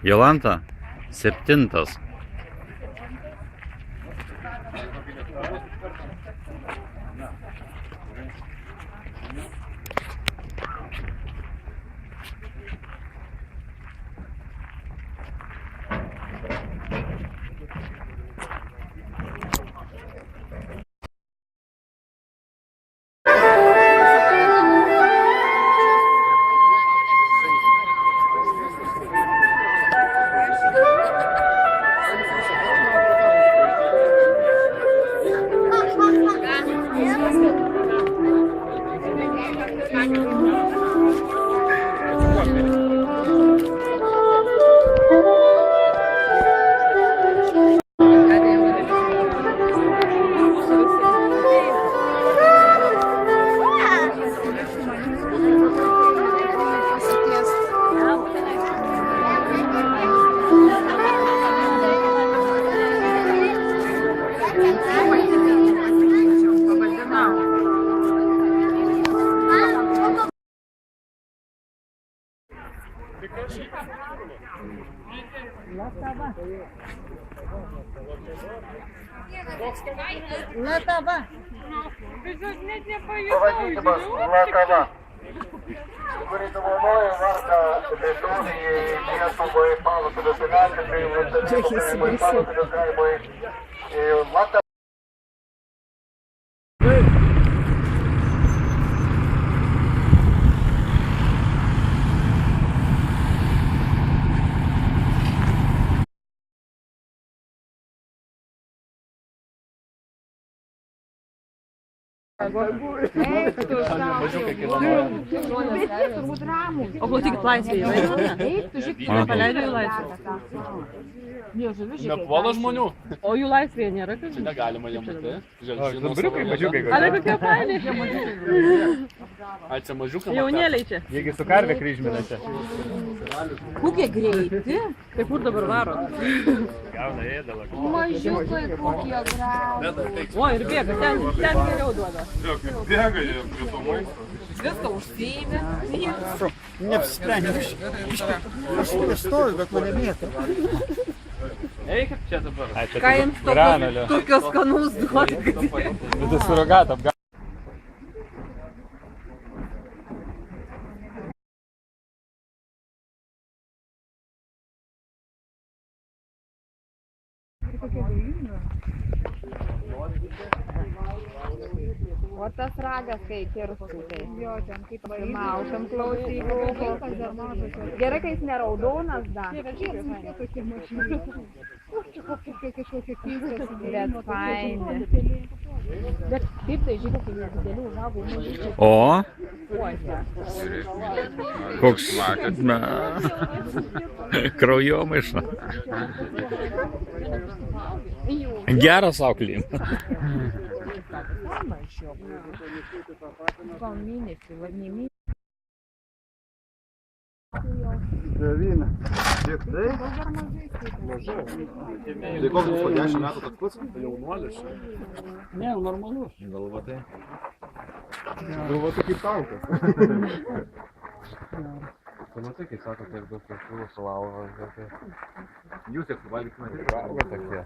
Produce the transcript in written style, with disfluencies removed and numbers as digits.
Jolanta, 7. Latava. Pavadinimas Latava, kuri dovanoja vardą Lietuvai Lietuvai Palūkių piliakalniui, Lietuvai Palūkių kaimui Latava. O klausykit, laisvėje yra? Paleidžia į laisvę. Nepuola žmonių. O jų laisvėje nėra kas? Čia negalima jiem matyti. Dabriukai, mažiukai. Ale kokie faini. Ai, čia mažiukai. Jaunėliai čia. Jiegi su karvė kryžmina čia. Kokie greiti. Tai kur dabar varo? Gauna ėdalą. Mažiukai kokie gražūs. O, ir bėga, ten geriau duoda. Bėga jie prie to maisto. Viską užsiėmė. Neapsisprendžiu. Aš nestoju, bet mane mėta. Eikit čia dabar. Ką jums tokio skanaus duoda? Vidus surogatą apgauti. O tas ragas, kai kirstų, tai jo, ten kaip maušam klausykų. Gerai, kai jis neraudonas dar. Bet faini. Bet kaip tai žygiu, kai nedidelių užaugų mažyčių. O? Koks kraujomaiša. Geras auklėjimas. Gal mėnesį, vad ne mėnesį. 9. Kiek tai? Mažai. Tai koks buvo 10 metų tas pats? Jaunuolis. Ne, normalus. Galva tai. Galva tai kaip tankas. Tu matai, kai sako, kiek daug lėktuvų sulaužo. Jūs tiek suvalgysime, valgo tokie.